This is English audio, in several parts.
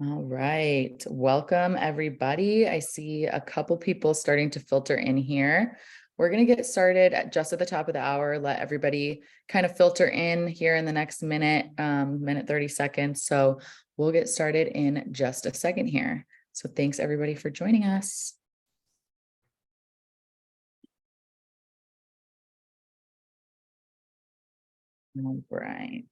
All right. Welcome, everybody. I see a couple people starting to filter in here. We're going to get started just at the top of the hour. Let everybody kind of filter in here in the next minute, minute 30 seconds. So we'll get started in just a second here. So thanks, everybody, for joining us. All right.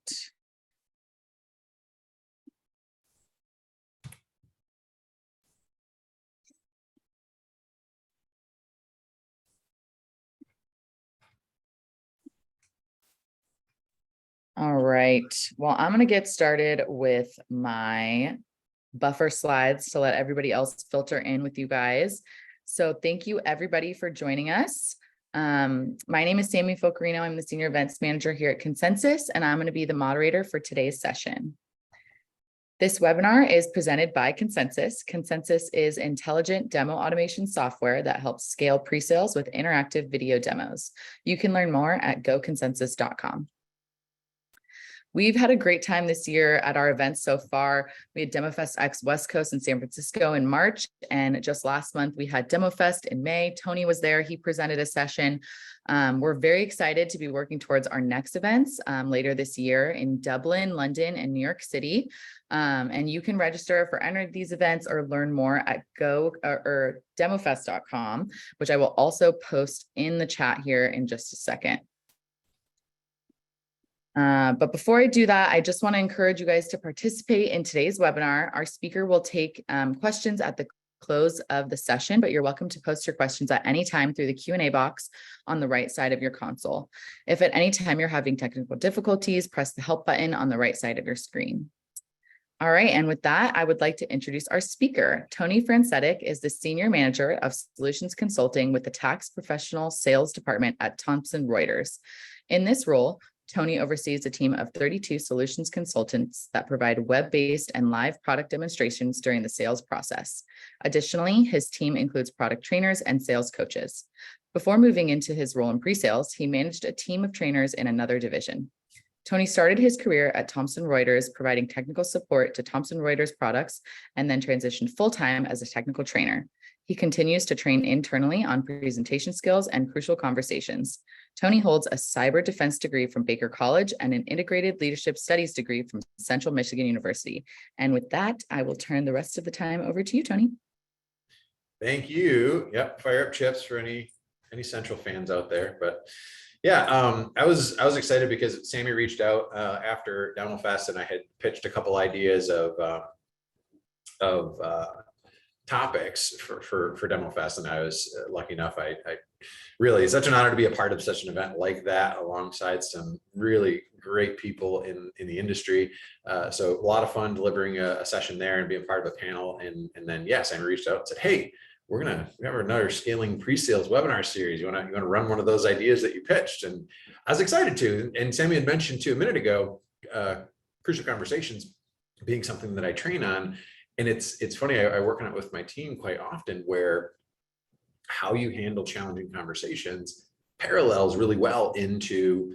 All right. Well, I'm going to get started with my buffer slides to let everybody else filter in with you guys. So thank you, everybody, for joining us. My name is Sammy Focarino. I'm the Senior Events Manager here at Consensus, and I'm going to be the moderator for today's session. This webinar is presented by Consensus. Consensus is intelligent demo automation software that helps scale pre-sales with interactive video demos. You can learn more at goconsensus.com. We've had a great time this year at our events so far. We had DemoFest X West Coast in San Francisco in March, and just last month we had DemoFest in May. Tony was there. He presented a session. We're very excited to be working towards our next events later this year in Dublin, London, and New York City. And you can register for any of these events or learn more at demofest.com, which I will also post in the chat here in just a second. But before I do that, I just want to encourage you guys to participate in today's webinar. Our speaker will take questions at the close of the session, but you're welcome to post your questions at any time through the Q&A box on the right side of your console. If at any time you're having technical difficulties, press the help button on the right side of your screen. All right, and with that, I would like to introduce our speaker. Tony Francetic is the Senior Manager of Solutions Consulting with the Tax Professional Sales Department at Thomson Reuters. In this role, Tony oversees a team of 32 solutions consultants that provide web-based and live product demonstrations during the sales process. Additionally, his team includes product trainers and sales coaches. Before moving into his role in pre-sales, he managed a team of trainers in another division. Tony started his career at Thomson Reuters, providing technical support to Thomson Reuters products, and then transitioned full-time as a technical trainer. He continues to train internally on presentation skills and crucial conversations. Tony holds a cyber defense degree from Baker College and an integrated leadership studies degree from Central Michigan University. And with that, I will turn the rest of the time over to you, Tony. Thank you. Yep, fire up chips for any Central fans out there. But yeah, I was excited because Sammy reached out after DemoFest, and I had pitched a couple ideas of topics for DemoFest, and I was lucky enough. I really, it's such an honor to be a part of such an event like that, alongside some really great people in the industry. So a lot of fun delivering a session there and being part of a panel. And then yes, I reached out and said, hey, we have another scaling pre-sales webinar series. You want to run one of those ideas that you pitched? And I was excited to. And Sammy had mentioned too a minute ago, crucial conversations being something that I train on. And it's funny, I work on it with my team quite often, where how you handle challenging conversations parallels really well into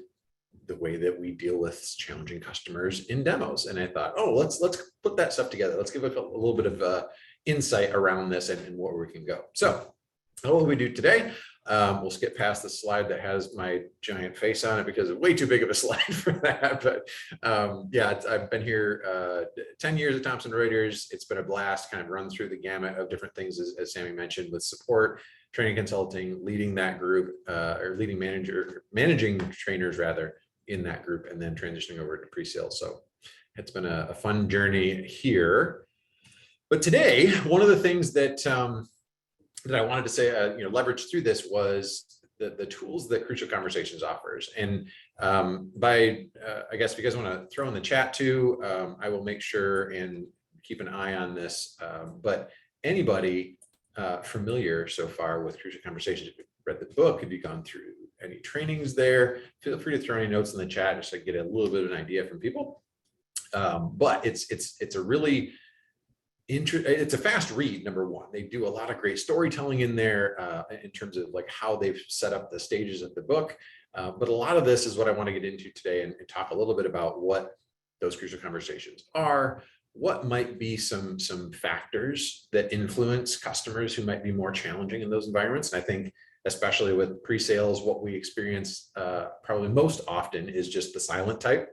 the way that we deal with challenging customers in demos. And I thought, oh, let's put that stuff together. Let's give it a little bit of insight around this and where we can go. So what will we do today? We'll skip past the slide that has my giant face on it because it's way too big of a slide for that. But yeah, I've been here 10 years at Thomson Reuters. It's been a blast, kind of run through the gamut of different things, as Sammy mentioned, with support, training, consulting, leading that group, or managing trainers rather in that group, and then transitioning over to pre-sales. So it's been a fun journey here. But today, one of the things that I wanted to say, leverage through this was the tools that Crucial Conversations offers. And I guess if you guys want to throw in the chat too, I will make sure and keep an eye on this. But anybody familiar so far with Crucial Conversations, if you've read the book, have you gone through any trainings there, feel free to throw any notes in the chat just to get a little bit of an idea from people. But it's a really it's a fast read. Number one, they do a lot of great storytelling in there in terms of like how they've set up the stages of the book. But a lot of this is what I want to get into today and talk a little bit about what those crucial conversations are, what might be some factors that influence customers who might be more challenging in those environments. And I think especially with pre-sales, what we experience probably most often is just the silent type,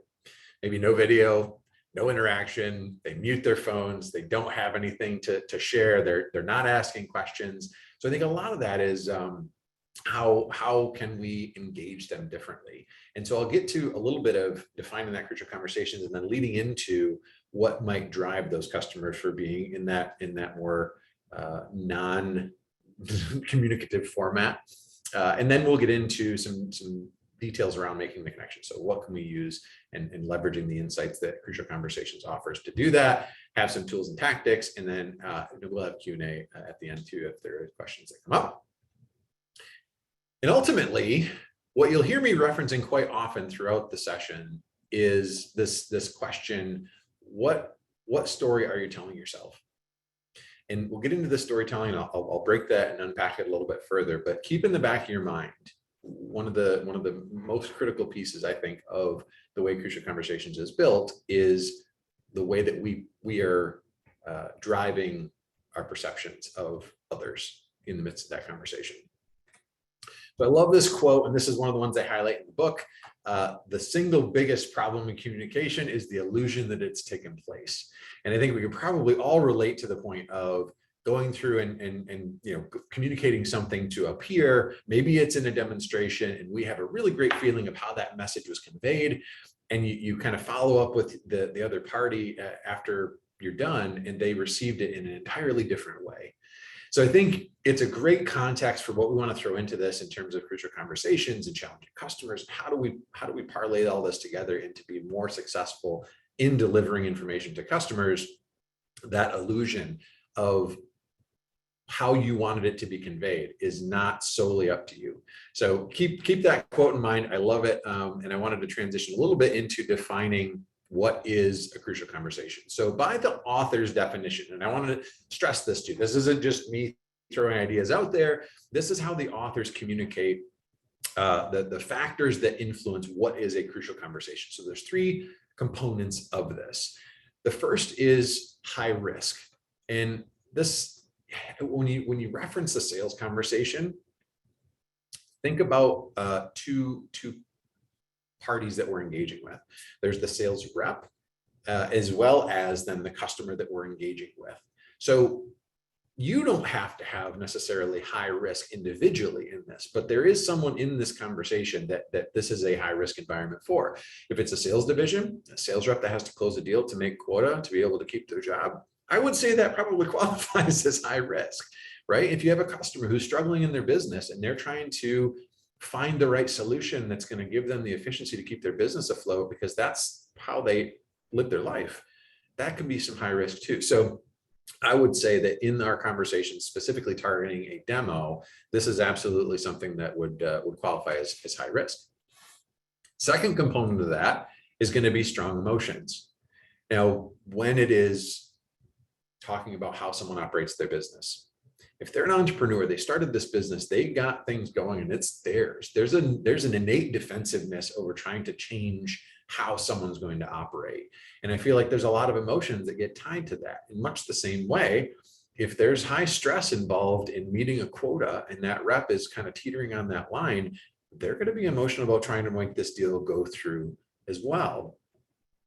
maybe no video, no interaction, they mute their phones, they don't have anything to share, they're not asking questions. So I think a lot of that is how can we engage them differently? And so I'll get to a little bit of defining that crucial conversations and then leading into what might drive those customers for being in that more non-communicative format. And then we'll get into some details around making the connection. So what can we use and leveraging the insights that Crucial Conversations offers to do that, have some tools and tactics, and then we'll have Q&A at the end too if there are questions that come up. And ultimately, what you'll hear me referencing quite often throughout the session is this question, what story are you telling yourself? And we'll get into the storytelling, and I'll break that and unpack it a little bit further, but keep in the back of your mind, one of the most critical pieces, I think, of the way Crucial Conversations is built is the way that we are driving our perceptions of others in the midst of that conversation. So I love this quote, and this is one of the ones I highlight in the book. The single biggest problem in communication is the illusion that it's taken place. And I think we can probably all relate to the point of going through and communicating something to a peer. Maybe it's in a demonstration and we have a really great feeling of how that message was conveyed. And you kind of follow up with the other party after you're done, and they received it in an entirely different way. So I think it's a great context for what we want to throw into this in terms of Crucial Conversations and challenging customers. How do we parlay all this together into be more successful in delivering information to customers? That illusion of how you wanted it to be conveyed is not solely up to you. So keep that quote in mind. I love it. And I wanted to transition a little bit into defining what is a crucial conversation. So by the author's definition, and I wanted to stress this too, this isn't just me throwing ideas out there. This is how the authors communicate the factors that influence what is a crucial conversation. So there's three components of this. The first is high risk. And this, when you reference the sales conversation, think about two parties that we're engaging with. There's the sales rep, as well as then the customer that we're engaging with. So you don't have to have necessarily high risk individually in this, but there is someone in this conversation that this is a high risk environment for. If it's a sales division, a sales rep that has to close a deal to make quota to be able to keep their job, I would say that probably qualifies as high risk, right? If you have a customer who's struggling in their business and they're trying to find the right solution that's going to give them the efficiency to keep their business afloat because that's how they live their life, that can be some high risk too. So I would say that in our conversation, specifically targeting a demo, this is absolutely something that would qualify as high risk. Second component of that is going to be strong emotions. Now, when it is talking about how someone operates their business, if they're an entrepreneur, they started this business, they got things going and it's theirs. There's an innate defensiveness over trying to change how someone's going to operate. And I feel like there's a lot of emotions that get tied to that. In much the same way, if there's high stress involved in meeting a quota and that rep is kind of teetering on that line, they're going to be emotional about trying to make this deal go through as well.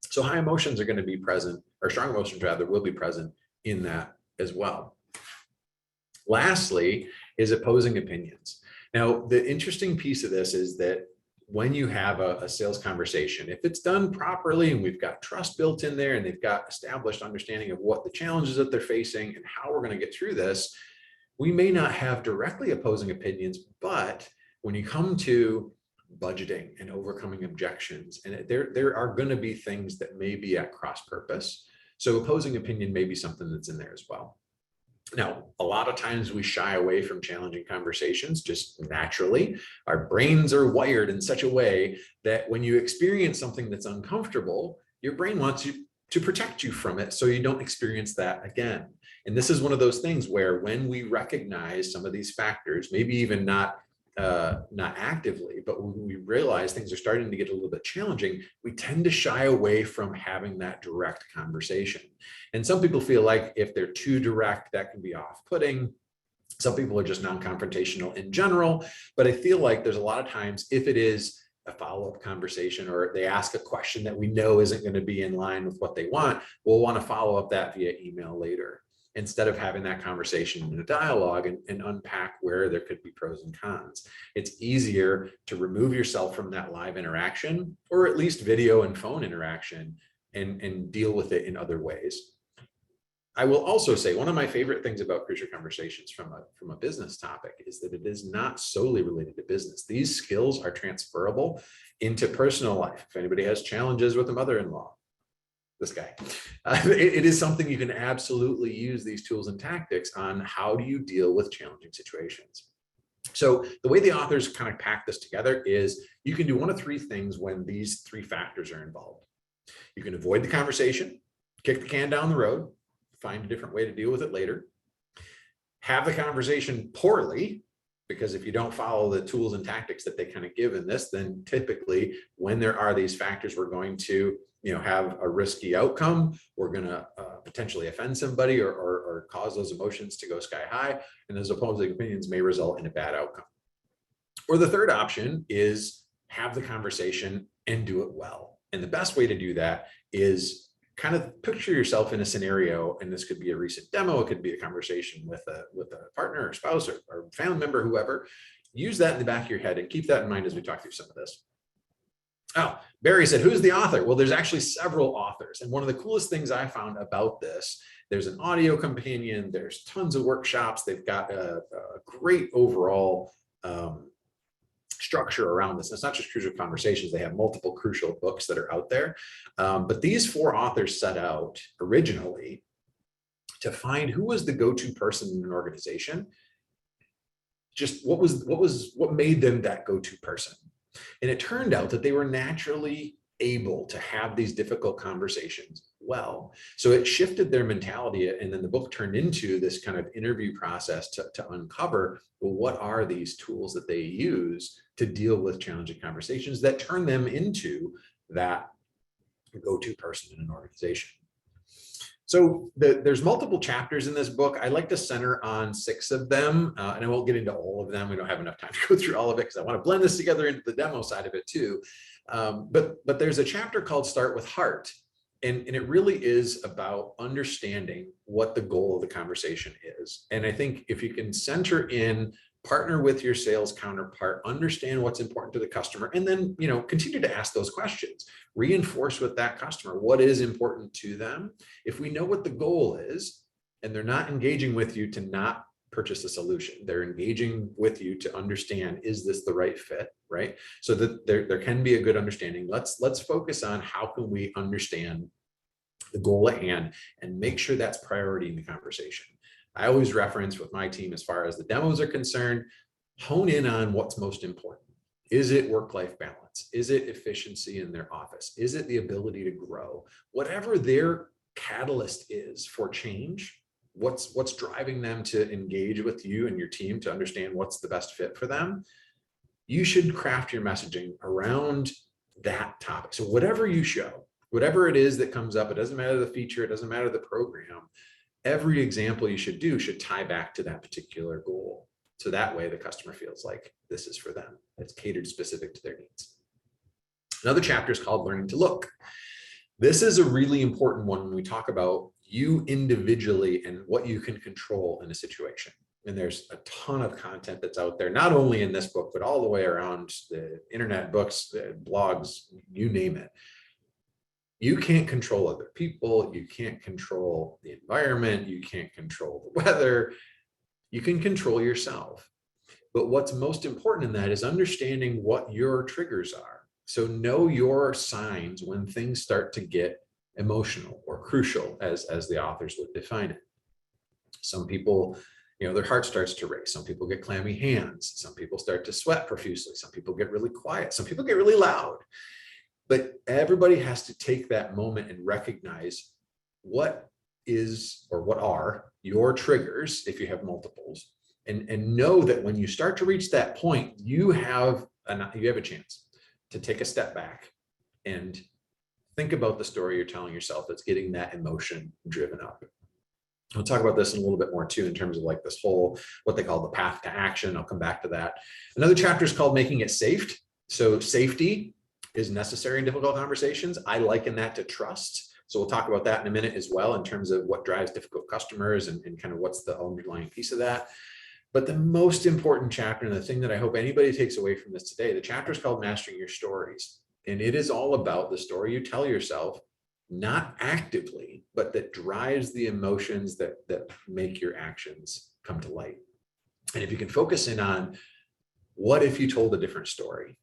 So high emotions are going to be present, or strong emotions rather, will be present in that as well. Lastly is opposing opinions. Now, the interesting piece of this is that when you have a sales conversation, if it's done properly and we've got trust built in there and they've got established understanding of what the challenges that they're facing and how we're going to get through this, we may not have directly opposing opinions, but when you come to budgeting and overcoming objections, and there are going to be things that may be at cross purpose. So opposing opinion may be something that's in there as well. Now, a lot of times we shy away from challenging conversations just naturally. Our brains are wired in such a way that when you experience something that's uncomfortable, your brain wants you to protect you from it so you don't experience that again. And this is one of those things where when we recognize some of these factors, maybe even not not actively, but when we realize things are starting to get a little bit challenging, we tend to shy away from having that direct conversation. And some people feel like if they're too direct, that can be off-putting. Some people are just non-confrontational in general, but I feel like there's a lot of times if it is a follow-up conversation or they ask a question that we know isn't going to be in line with what they want, we'll want to follow up that via email later, instead of having that conversation in a dialogue and unpack where there could be pros and cons. It's easier to remove yourself from that live interaction, or at least video and phone interaction, and deal with it in other ways. I will also say one of my favorite things about Crucial Conversations from a business topic is that it is not solely related to business. These skills are transferable into personal life. If anybody has challenges with a mother-in-law, this guy, it is something you can absolutely use these tools and tactics on. How do you deal with challenging situations? So the way the authors kind of pack this together is you can do one of three things when these three factors are involved. You can avoid the conversation, kick the can down the road, find a different way to deal with it later, have the conversation poorly, because if you don't follow the tools and tactics that they kind of give in this, then typically when there are these factors, we're going to have a risky outcome. We're going to potentially offend somebody or cause those emotions to go sky high, and those opposing opinions may result in a bad outcome. Or the third option is have the conversation and do it well. And the best way to do that is kind of picture yourself in a scenario, and this could be a recent demo, it could be a conversation with a partner or spouse or family member, whoever. Use that in the back of your head and keep that in mind as we talk through some of this. Oh, Barry said, who's the author? Well, there's actually several authors. And one of the coolest things I found about this, there's an audio companion, there's tons of workshops. They've got a great overall structure around this. It's not just Crucial Conversations. They have multiple crucial books that are out there. But these four authors set out originally to find who was the go-to person in an organization. Just what made them that go-to person. And it turned out that they were naturally able to have these difficult conversations well. So it shifted their mentality, and then the book turned into this kind of interview process to uncover, well, what are these tools that they use to deal with challenging conversations that turn them into that go-to person in an organization. So there's multiple chapters in this book. I like to center on 6 of them, and I won't get into all of them. We don't have enough time to go through all of it because I want to blend this together into the demo side of it too. But there's a chapter called Start with Heart, and it really is about understanding what the goal of the conversation is. And I think if you can center in, partner with your sales counterpart, understand what's important to the customer, and then continue to ask those questions. Reinforce with that customer what is important to them. If we know what the goal is, and they're not engaging with you to not purchase a solution, they're engaging with you to understand, is this the right fit, right? So that there can be a good understanding. Let's focus on how can we understand the goal at hand and make sure that's priority in the conversation. I always reference with my team, as far as the demos are concerned, hone in on what's most important. Is it work-life balance? Is it efficiency in their office? Is it the ability to grow? Whatever their catalyst is for change, what's driving them to engage with you and your team to understand what's the best fit for them, you should craft your messaging around that topic. So whatever you show, whatever it is that comes up, it doesn't matter the feature, it doesn't matter the program, every example you should do should tie back to that particular goal. So that way the customer feels like this is for them. It's catered specific to their needs. Another chapter is called Learning to Look. This is a really important one when we talk about you individually and what you can control in a situation. And there's a ton of content that's out there, not only in this book, but all the way around the internet, books, blogs, you name it. You can't control other people. You can't control the environment. You can't control the weather. You can control yourself. But what's most important in that is understanding what your triggers are. So know your signs when things start to get emotional or crucial, as the authors would define it. Some people, their heart starts to race. Some people get clammy hands. Some people start to sweat profusely. Some people get really quiet. Some people get really loud. But everybody has to take that moment and recognize what is, or what are your triggers, if you have multiples, and know that when you start to reach that point, you have a chance to take a step back and think about the story you're telling yourself that's getting that emotion driven up. We'll talk about this in a little bit more too, in terms of like this whole, what they call the path to action. I'll come back to that. Another chapter is called Making It Safe. So safety is necessary in difficult conversations. I liken that to trust. So we'll talk about that in a minute as well, in terms of what drives difficult customers and kind of what's the underlying piece of that. But the most important chapter, and the thing that I hope anybody takes away from this today, the chapter is called Mastering Your Stories. And it is all about the story you tell yourself, not actively, but that drives the emotions that make your actions come to light. And if you can focus in on, what if you told a different story?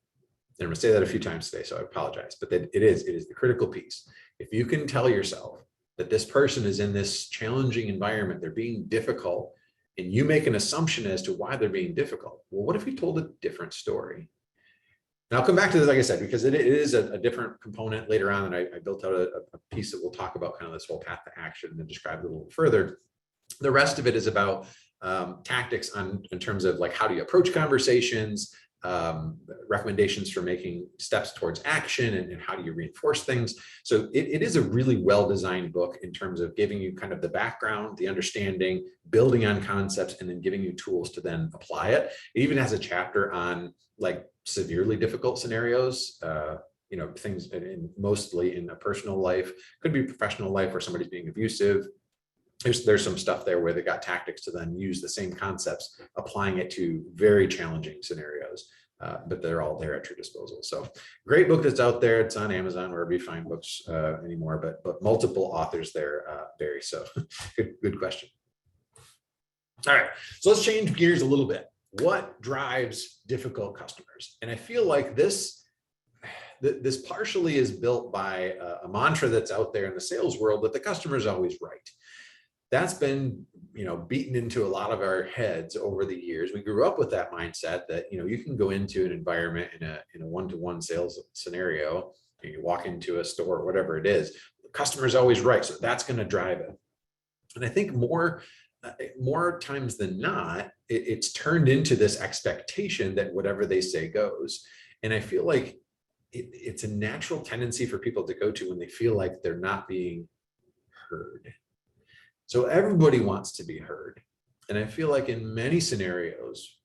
And I'm going to say that a few times today, so I apologize, but that it is the critical piece. If you can tell yourself that this person is in this challenging environment, they're being difficult, and you make an assumption as to why they're being difficult. Well, what if you told a different story? And I'll come back to this, like I said, because it is a different component later on, and I built out a piece that we'll talk about, kind of this whole path to action, and then describe it a little further. The rest of it is about tactics in terms of like, how do you approach conversations, recommendations for making steps towards action, and how do you reinforce things. So it is a really well-designed book in terms of giving you kind of the background, the understanding, building on concepts, and then giving you tools to then apply it. It even has a chapter on like severely difficult scenarios, things mostly in a personal life, could be professional life where somebody's being abusive. There's some stuff there where they got tactics to then use the same concepts, applying it to very challenging scenarios, but they're all there at your disposal. So great book that's out there. It's on Amazon, wherever you find books anymore, but multiple authors there, Barry. So good question. All right, so let's change gears a little bit. What drives difficult customers? And I feel like this partially is built by a mantra that's out there in the sales world, that the customer is always right. That's been, beaten into a lot of our heads over the years. We grew up with that mindset that, you can go into an environment in a one-to-one sales scenario, you walk into a store, whatever it is, the customer is always right. So that's going to drive it. And I think more times than not, it's turned into this expectation that whatever they say goes. And I feel like it's a natural tendency for people to go to when they feel like they're not being heard. So everybody wants to be heard. And I feel like in many scenarios,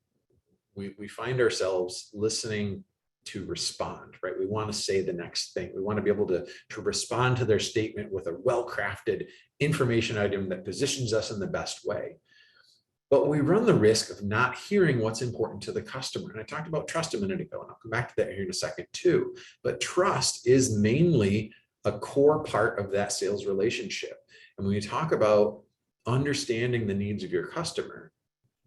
we find ourselves listening to respond, right? We want to say the next thing. We want to be able to respond to their statement with a well-crafted information item that positions us in the best way. But we run the risk of not hearing what's important to the customer. And I talked about trust a minute ago, and I'll come back to that here in a second too. But trust is mainly a core part of that sales relationship. And when you talk about understanding the needs of your customer,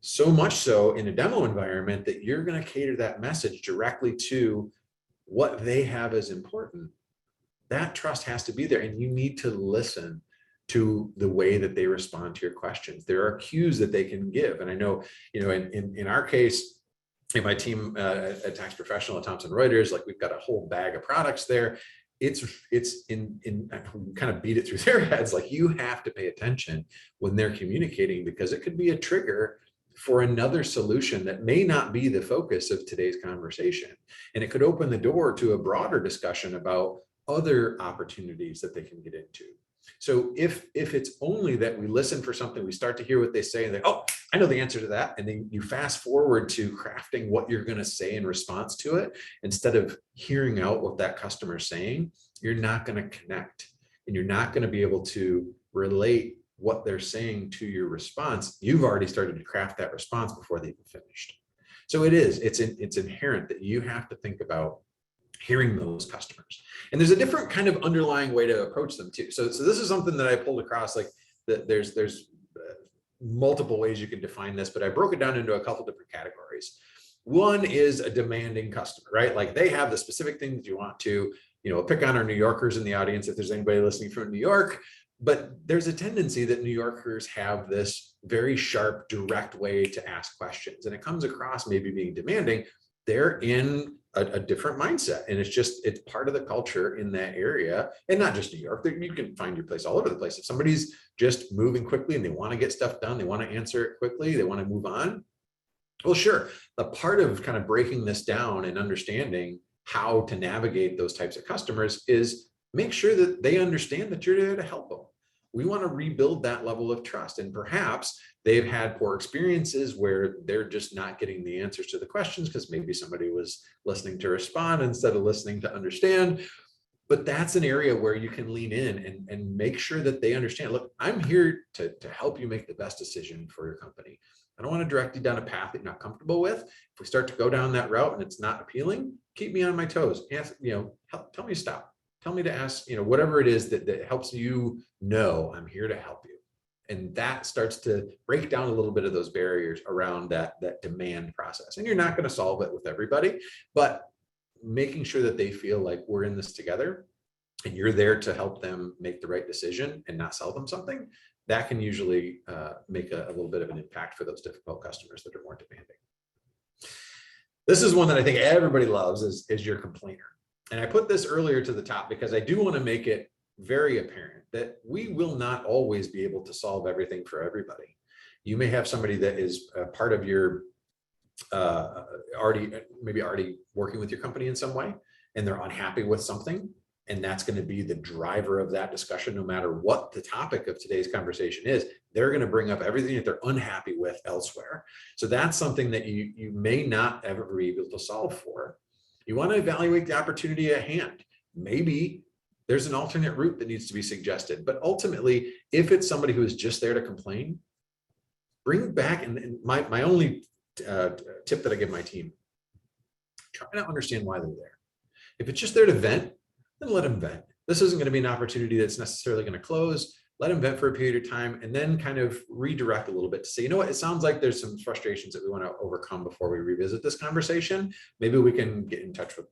so much so in a demo environment that you're going to cater that message directly to what they have as important, that trust has to be there. And you need to listen to the way that they respond to your questions. There are cues that they can give. And I know, in our case, in my team at Tax Professional at Thomson Reuters, like we've got a whole bag of products there. It's in kind of beat it through their heads. Like, you have to pay attention when they're communicating, because it could be a trigger for another solution that may not be the focus of today's conversation. And it could open the door to a broader discussion about other opportunities that they can get into. So if it's only that we listen for something, we start to hear what they say and they, oh, I know the answer to that. And then you fast forward to crafting what you're going to say in response to it, instead of hearing out what that customer is saying, you're not going to connect, and you're not going to be able to relate what they're saying to your response. You've already started to craft that response before they've finished. So it's inherent that you have to think about hearing those customers. And there's a different kind of underlying way to approach them too. So this is something that I pulled across, like there's multiple ways you can define this, but I broke it down into a couple different categories. One is a demanding customer, right? Like, they have the specific things you want to, pick on our New Yorkers in the audience if there's anybody listening from New York. But there's a tendency that New Yorkers have this very sharp, direct way to ask questions. And it comes across maybe being demanding. They're in a different mindset. And it's part of the culture in that area. And not just New York, you can find your place all over the place. If somebody's just moving quickly and they want to get stuff done, they want to answer it quickly, they want to move on, Well, sure. The part of kind of breaking this down and understanding how to navigate those types of customers is make sure that they understand that you're there to help them. We want to rebuild that level of trust. And perhaps they've had poor experiences where they're just not getting the answers to the questions because maybe somebody was listening to respond instead of listening to understand. But that's an area where you can lean in and make sure that they understand, look, I'm here to help you make the best decision for your company. I don't want to direct you down a path that you're not comfortable with. If we start to go down that route and it's not appealing, keep me on my toes. Ask, tell me to stop. Tell me to ask, whatever it is that helps you know I'm here to help you. And that starts to break down a little bit of those barriers around that demand process. And you're not going to solve it with everybody, but making sure that they feel like we're in this together and you're there to help them make the right decision and not sell them something, that can usually make a little bit of an impact for those difficult customers that are more demanding. This is one that I think everybody loves is your complainer. And I put this earlier to the top because I do want to make it very apparent that we will not always be able to solve everything for everybody. You may have somebody that is a part of your already working with your company in some way, and they're unhappy with something. And that's going to be the driver of that discussion, no matter what the topic of today's conversation is. They're going to bring up everything that they're unhappy with elsewhere. So that's something that you may not ever be able to solve for. You want to evaluate the opportunity at hand. Maybe there's an alternate route that needs to be suggested. But ultimately, if it's somebody who is just there to complain, bring back, and my only tip that I give my team, try to understand why they're there. If it's just there to vent, then let them vent. This isn't going to be an opportunity that's necessarily going to close. Let them vent for a period of time and then kind of redirect a little bit to say, what, it sounds like there's some frustrations that we want to overcome before we revisit this conversation. Maybe we can get in touch with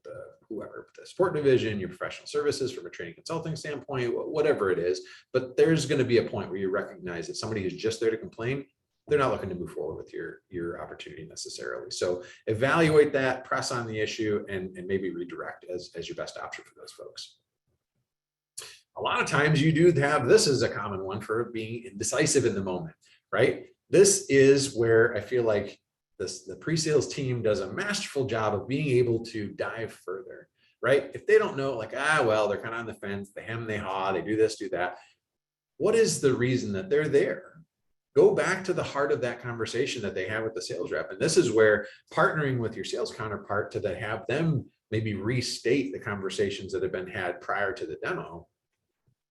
whoever, the support division, your professional services from a training consulting standpoint, whatever it is. But there's going to be a point where you recognize that somebody who's just there to complain, they're not looking to move forward with your opportunity necessarily. So evaluate that, press on the issue, and maybe redirect as your best option for those folks. A lot of times you do have, this is a common one for being indecisive in the moment, right? This is where I feel like the pre-sales team does a masterful job of being able to dive further, right? If they don't know, like, well, they're kind of on the fence, they hem, they haw, they do this, do that. What is the reason that they're there? Go back to the heart of that conversation that they have with the sales rep. And this is where partnering with your sales counterpart to have them maybe restate the conversations that have been had prior to the demo.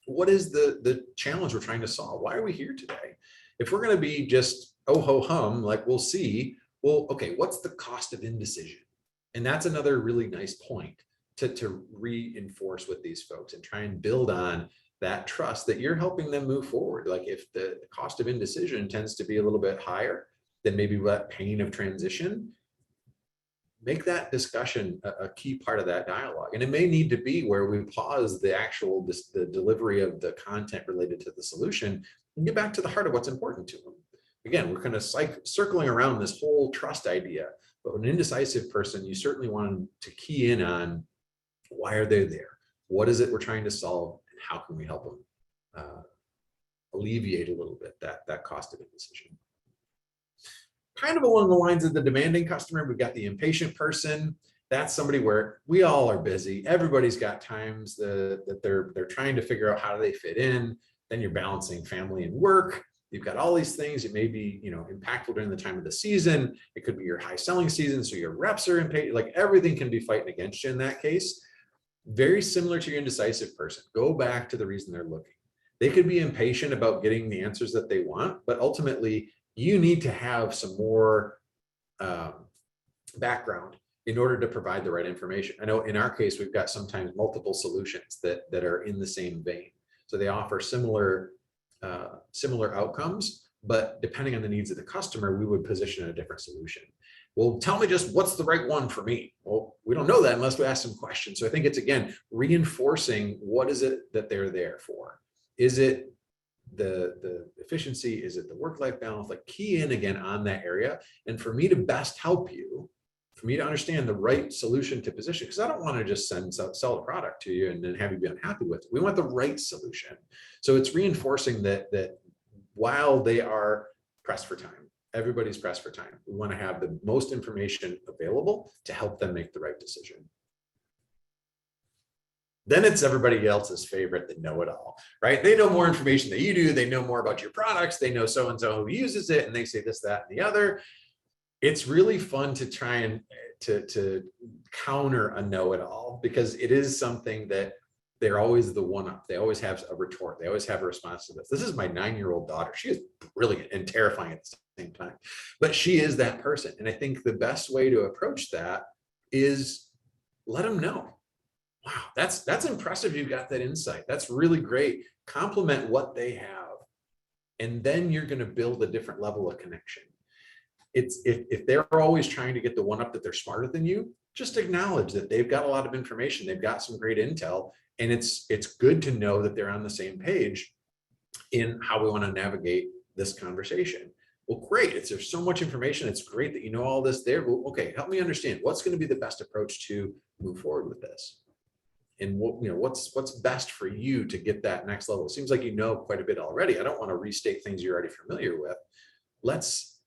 What is the challenge we're trying to solve? Why are we here today? If we're going to be just, oh, ho, hum, like we'll see, well, okay, what's the cost of indecision? And that's another really nice point to reinforce with these folks and try and build on that trust that you're helping them move forward. Like if the cost of indecision tends to be a little bit higher than maybe that pain of transition, make that discussion a key part of that dialogue. And it may need to be where we pause the delivery of the content related to the solution and get back to the heart of what's important to them. Again, we're kind of circling around this whole trust idea, but an indecisive person, you certainly want them to key in on why are they there? What is it we're trying to solve? And how can we help them alleviate a little bit that cost of indecision? Kind of along the lines of the demanding customer, we've got the impatient person. That's somebody where we all are busy. Everybody's got times that they're trying to figure out how do they fit in. Then you're balancing family and work. You've got all these things. It may be impactful during the time of the season. It could be your high selling season, so your reps are impatient. Like everything can be fighting against you in that case. Very similar to your indecisive person. Go back to the reason they're looking. They could be impatient about getting the answers that they want, but ultimately you need to have some more background in order to provide the right information. I know in our case, we've got sometimes multiple solutions that are in the same vein. So they offer similar outcomes, but depending on the needs of the customer, we would position a different solution. Well, tell me just what's the right one for me. Well, we don't know that unless we ask some questions. So I think it's, again, reinforcing what is it that they're there for. Is it the efficiency? Is it the work-life balance? Like key in again on that area. And for me to best help you, for me to understand the right solution to position, because I don't want to just sell a product to you and then have you be unhappy with it. We want the right solution. So it's reinforcing that while they are pressed for time, everybody's pressed for time. We want to have the most information available to help them make the right decision. Then it's everybody else's favorite, the know-it-all, right? They know more information than you do. They know more about your products. They know so-and-so who uses it, and they say this, that, and the other. It's really fun to try and to counter a know-it-all, because it is something that they're always the one-up. They always have a retort. They always have a response to this. This is my 9-year-old daughter. She is brilliant and terrifying at the same time, but she is that person. And I think the best way to approach that is let them know. Wow, that's impressive. You've got that insight. That's really great. Compliment what they have. And then you're going to build a different level of connection. It's if they're always trying to get the one up that they're smarter than you, just acknowledge that they've got a lot of information. They've got some great intel. And it's good to know that they're on the same page in how we want to navigate this conversation. Well, great. There's so much information. It's great that you know all this there. Well, okay, help me understand what's going to be the best approach to move forward with this. And what's best for you to get that next level. It seems like you know quite a bit already. I don't want to restate things you're already familiar with. Let's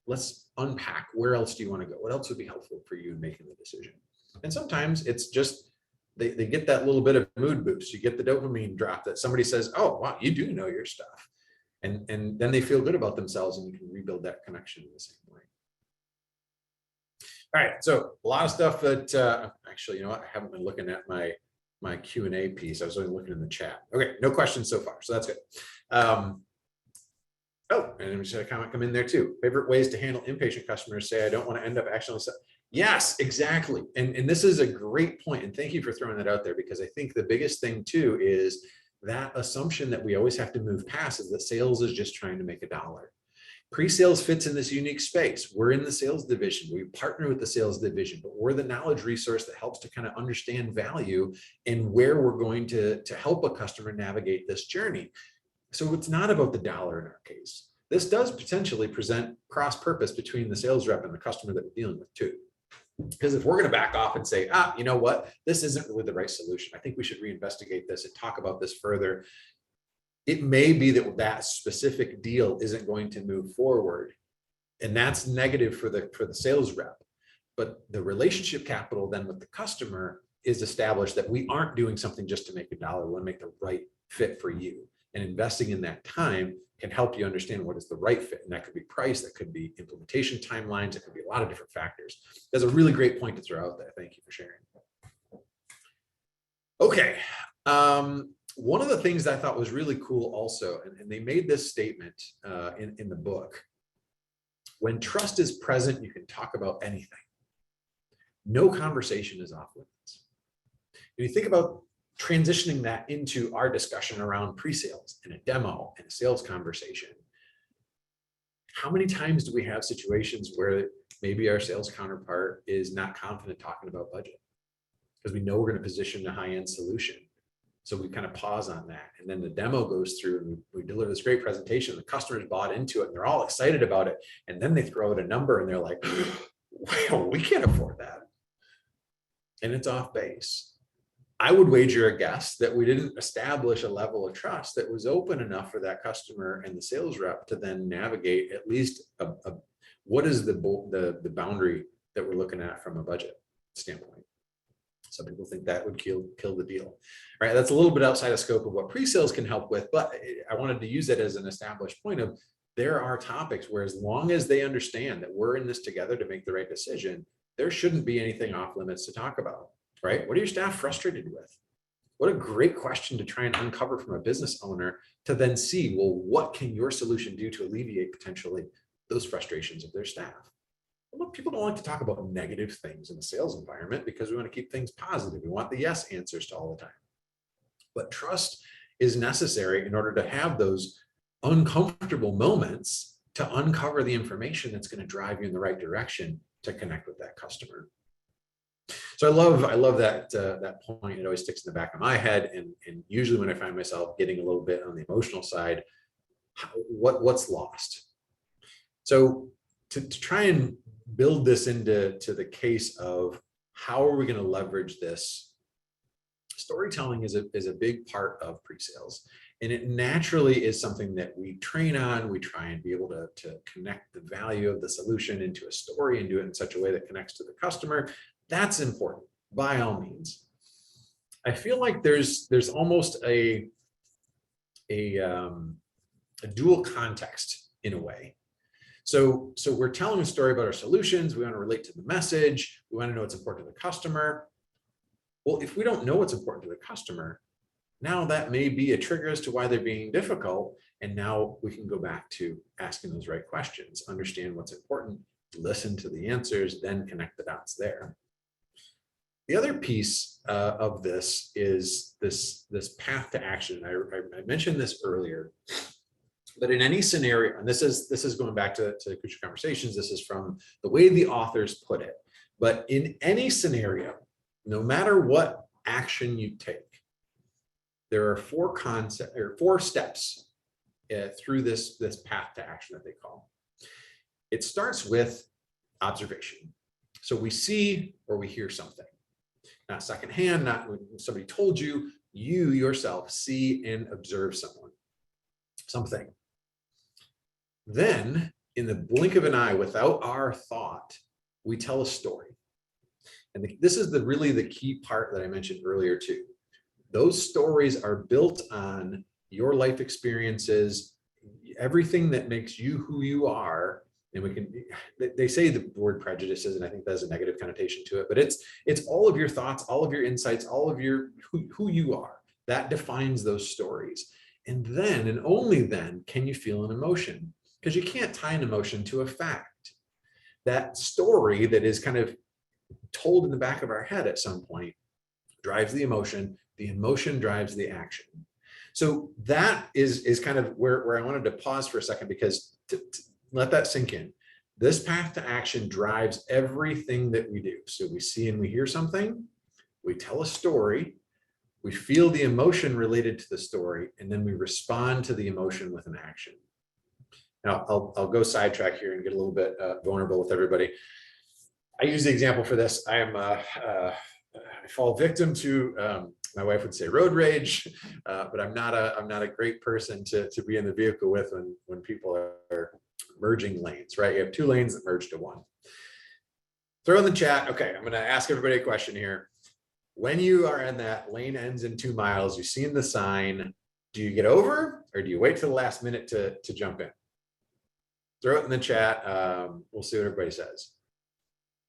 unpack. Where else do you want to go? What else would be helpful for you in making the decision? And sometimes it's just they get that little bit of mood boost. You get the dopamine drop that somebody says, oh, wow, you do know your stuff. And then they feel good about themselves, and you can rebuild that connection in the same way. All right, so a lot of stuff that actually, you know what, I haven't been looking at my Q&A piece. I was only looking in the chat. Okay, no questions so far, so that's good. Oh, and we just had a comment come in there too. Favorite ways to handle impatient customers say, I don't want to end up accidentally. Yes, exactly. And this is a great point. And thank you for throwing that out there, because I think the biggest thing too is that assumption that we always have to move past is that sales is just trying to make $1. Pre-sales fits in this unique space. We're in the sales division. We partner with the sales division, but we're the knowledge resource that helps to kind of understand value and where we're going to help a customer navigate this journey. So it's not about the dollar in our case. This does potentially present cross-purpose between the sales rep and the customer that we're dealing with too. Because if we're going to back off and say, you know what, this isn't really the right solution, I think we should reinvestigate this and talk about this further. It may be that that specific deal isn't going to move forward, and that's negative for the sales rep. But the relationship capital then with the customer is established that we aren't doing something just to make $1. We want to make the right fit for you. And investing in that time can help you understand what is the right fit. And that could be price, that could be implementation timelines, it could be a lot of different factors. That's a really great point to throw out there. Thank you for sharing. Okay. One of the things that I thought was really cool also, and they made this statement in the book: when trust is present, you can talk about anything. No conversation is off limits. When you think about transitioning that into our discussion around pre-sales and a demo and a sales conversation, how many times do we have situations where maybe our sales counterpart is not confident talking about budget because we know we're going to position a high-end solution? So we kind of pause on that, and then the demo goes through and we deliver this great presentation. The customers bought into it and they're all excited about it. And then they throw out a number and they're like, well, we can't afford that. And it's off base. I would wager a guess that we didn't establish a level of trust that was open enough for that customer and the sales rep to then navigate at least what is the boundary that we're looking at from a budget standpoint. Some people think that would kill the deal. All right, that's a little bit outside of scope of what pre-sales can help with, but I wanted to use it as an established point of there are topics where, as long as they understand that we're in this together to make the right decision, there shouldn't be anything off limits to talk about, right? What are your staff frustrated with? What a great question to try and uncover from a business owner to then see, well, what can your solution do to alleviate potentially those frustrations of their staff? Well, people don't like to talk about negative things in the sales environment because we want to keep things positive. We want the yes answers to all the time. But trust is necessary in order to have those uncomfortable moments to uncover the information that's going to drive you in the right direction to connect with that customer. So I love that point. It always sticks in the back of my head. And usually when I find myself getting a little bit on the emotional side, what's lost? So to try and build this into the case of how are we going to leverage this storytelling is a big part of pre-sales. And it naturally is something that we train on. We try and be able to connect the value of the solution into a story and do it in such a way that connects to the customer. That's important, by all means. I feel like there's almost a dual context in a way. So we're telling a story about our solutions. We want to relate to the message. We want to know what's important to the customer. Well, if we don't know what's important to the customer, now that may be a trigger as to why they're being difficult. And now we can go back to asking those right questions, understand what's important, listen to the answers, then connect the dots there. The other piece of this is this path to action. I mentioned this earlier, but in any scenario, and this is going back to Future Conversations, this is from the way the authors put it, but in any scenario, no matter what action you take, there are four steps through this path to action that they call. It starts with observation. So we see or we hear something, not secondhand, not when somebody told you, you yourself see and observe something. Then in the blink of an eye, without our thought, we tell a story. And this is really the key part that I mentioned earlier too. Those stories are built on your life experiences, everything that makes you who you are. And they say the word prejudices, and I think that's a negative connotation to it, but it's all of your thoughts, all of your insights, all of your who you are. That defines those stories. And then, and only then, can you feel an emotion, because you can't tie an emotion to a fact. That story that is kind of told in the back of our head at some point drives the emotion drives the action. So that is kind of where I wanted to pause for a second, because to let that sink in. This path to action drives everything that we do. So we see and we hear something, we tell a story, we feel the emotion related to the story, and then we respond to the emotion with an action. Now, I'll go sidetrack here and get a little bit vulnerable with everybody. I use the example for this. I fall victim to, my wife would say road rage, but I'm not a great person to be in the vehicle with when people are merging lanes, right? You have two lanes that merge to one. Throw in the chat. Okay, I'm going to ask everybody a question here. When you are in that lane ends in 2 miles, you've seen the sign, do you get over or do you wait till the last minute to jump in? Throw it in the chat. We'll see what everybody says.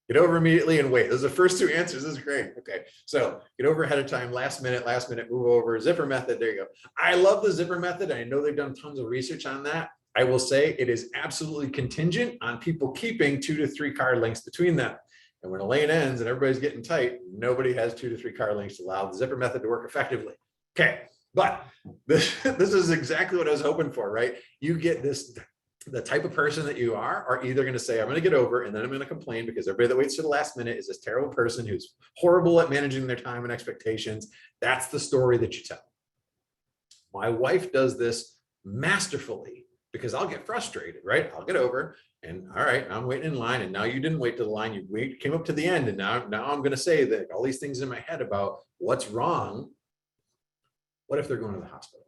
Get over immediately and wait. Those are the first 2 answers. This is great. Okay. So get over ahead of time, last minute, move over. Zipper method. There you go. I love the zipper method. I know they've done tons of research on that. I will say it is absolutely contingent on people keeping 2 to 3 car lengths between them. And when a lane ends and everybody's getting tight, nobody has 2 to 3 car lengths to allow the zipper method to work effectively. Okay. But this is exactly what I was hoping for, right? You get this. The type of person that you are either going to say, I'm going to get over and then I'm going to complain because everybody that waits to the last minute is this terrible person who's horrible at managing their time and expectations. That's the story that you tell. My wife does this masterfully because I'll get frustrated, right? I'll get over and all right, I'm waiting in line and now you didn't wait to the line. You came up to the end and now I'm going to say that all these things in my head about what's wrong. What if they're going to the hospital?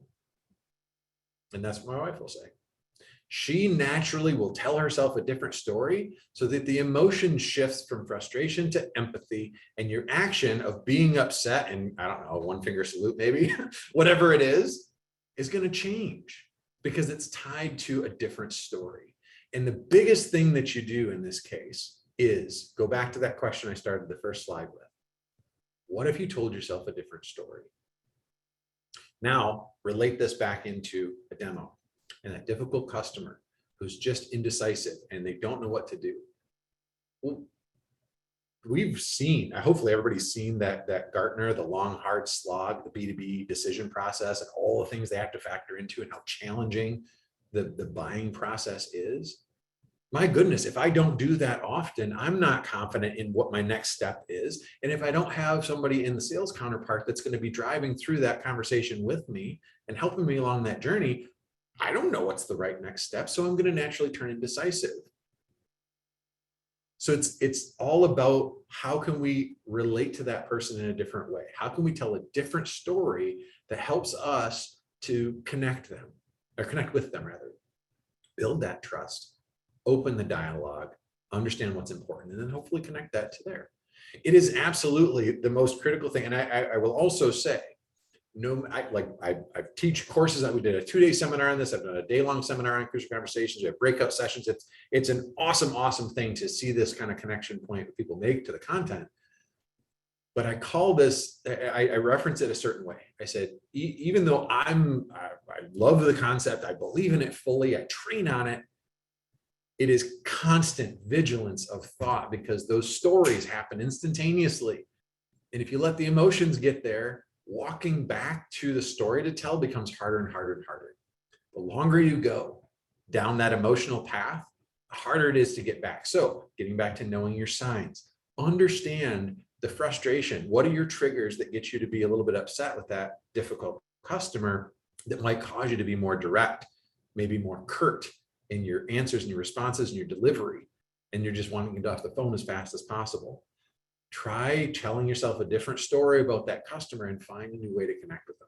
And that's what my wife will say. She naturally will tell herself a different story so that the emotion shifts from frustration to empathy, and your action of being upset and I don't know, 1 finger salute, maybe, whatever it is going to change because it's tied to a different story. And the biggest thing that you do in this case is go back to that question I started the first slide with. What if you told yourself a different story? Now relate this back into a demo. And a difficult customer who's just indecisive and they don't know what to do. Well, we've seen, hopefully everybody's seen that Gartner, the long, hard slog, the B2B decision process and all the things they have to factor into and how challenging the buying process is. My goodness, if I don't do that often, I'm not confident in what my next step is. And if I don't have somebody in the sales counterpart that's going to be driving through that conversation with me and helping me along that journey, I don't know what's the right next step, so I'm going to naturally turn indecisive. So it's all about how can we relate to that person in a different way? How can we tell a different story that helps us to connect them, or connect with them rather, build that trust, open the dialogue, understand what's important, and then hopefully connect that to there. It is absolutely the most critical thing. And I will also say, I teach courses. We did a 2-day seminar on this. I've done a day-long seminar on crucial conversations. We have breakout sessions. It's an awesome thing to see this kind of connection point that people make to the content. But I call this, I reference it a certain way. I said, even though I love the concept, I believe in it fully, I train on it, it is constant vigilance of thought, because those stories happen instantaneously. And if you let the emotions get there, walking back to the story to tell becomes harder and harder and harder. The longer you go down that emotional path, the harder it is to get back. So getting back to knowing your signs, understand the frustration. What are your triggers that get you to be a little bit upset with that difficult customer that might cause you to be more direct, maybe more curt in your answers and your responses and your delivery, and you're just wanting to get off the phone as fast as possible. Try telling yourself a different story about that customer and find a new way to connect with them.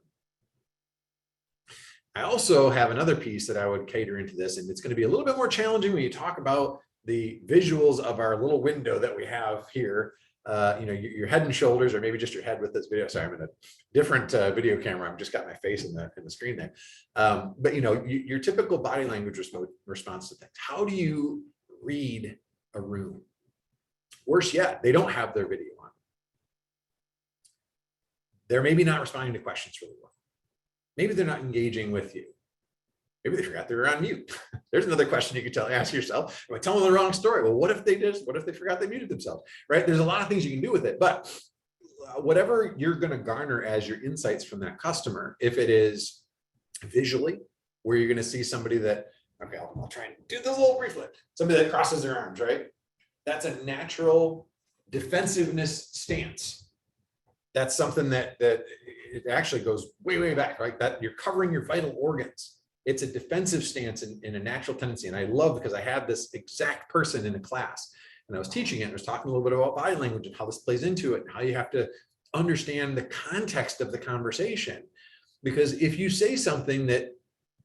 I also have another piece that I would cater into this, and it's going to be a little bit more challenging when you talk about the visuals of our little window that we have here. Your head and shoulders, or maybe just your head with this video. Sorry, I'm in a different video camera. I've just got my face in the screen there. But your typical body language response to things. How do you read a room? Worse yet, they don't have their video on. They're maybe not responding to questions really well. Maybe they're not engaging with you. Maybe they forgot they were on mute. There's another question you could ask yourself. Am I telling the wrong story? Well, what if they forgot they muted themselves, right? There's a lot of things you can do with it, but whatever you're going to garner as your insights from that customer, if it is visually, where you're going to see somebody that, okay, I'll try and do this little briefly. Somebody that crosses their arms, right? That's a natural defensiveness stance. That's something that it actually goes way back, right? That you're covering your vital organs. It's a defensive stance in a natural tendency. And I love, because I had this exact person in a class and I was teaching it and I was talking a little bit about body language and how this plays into it and how you have to understand the context of the conversation. Because if you say something that,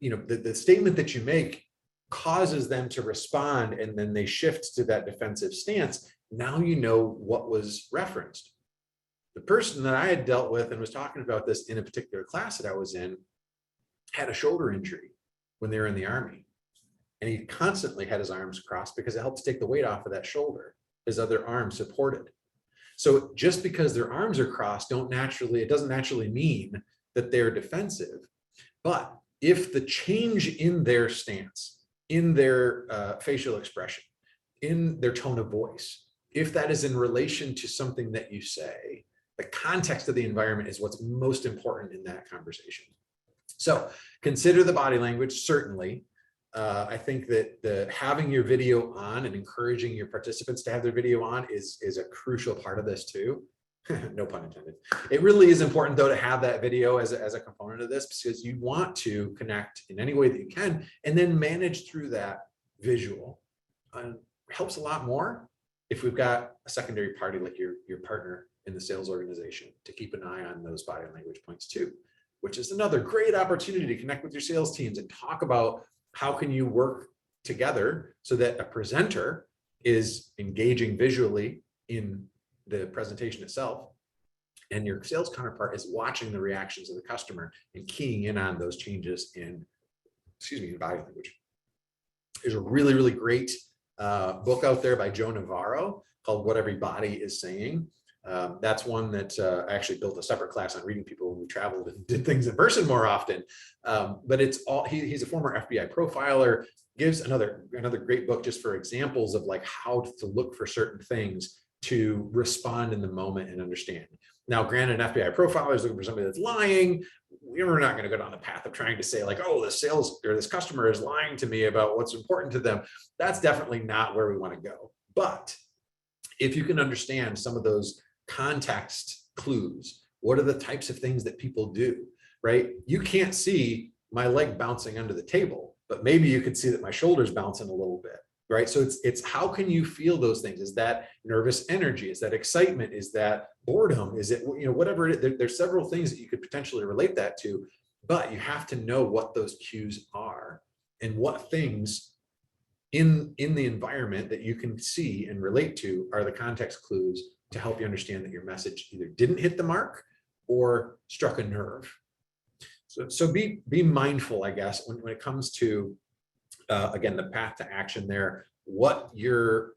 the statement that you make causes them to respond and then they shift to that defensive stance, now you know what was referenced. The person that I had dealt with and was talking about this in a particular class that I was in had a shoulder injury when they were in the Army. And he constantly had his arms crossed because it helps take the weight off of that shoulder, his other arm supported. So just because their arms are crossed it doesn't naturally mean that they're defensive. But if the change in their stance, in their facial expression, in their tone of voice, if that is in relation to something that you say, the context of the environment is what's most important in that conversation. So consider the body language, certainly. I think that having your video on and encouraging your participants to have their video on is a crucial part of this too. No pun intended. It really is important though to have that video as a component of this, because you want to connect in any way that you can and then manage through that visual. Helps a lot more if we've got a secondary party like your partner in the sales organization to keep an eye on those body language points too, which is another great opportunity to connect with your sales teams and talk about how can you work together so that a presenter is engaging visually in the presentation itself and your sales counterpart is watching the reactions of the customer and keying in on those changes in body language. There's a really great book out there by Joe Navarro called What Every Body Is Saying. That's one that I actually built a separate class on reading people when we traveled and did things in person more often. But it's all, he's a former FBI profiler, gives another great book just for examples of like how to look for certain things to respond in the moment and understand. Now, granted, an FBI profiler is looking for somebody that's lying. We're not going to go down the path of trying to say like, oh, this customer is lying to me about what's important to them. That's definitely not where we want to go. But if you can understand some of those context clues, what are the types of things that people do, right? You can't see my leg bouncing under the table, but maybe you could see that my shoulder's bouncing a little bit, right? So it's how can you feel those things? Is that nervous energy? Is that excitement? Is that boredom? Is it, whatever it is? There's several things that you could potentially relate that to, but you have to know what those cues are and what things in the environment that you can see and relate to are the context clues to help you understand that your message either didn't hit the mark or struck a nerve. So be mindful, I guess, when it comes to again, the path to action there, what you're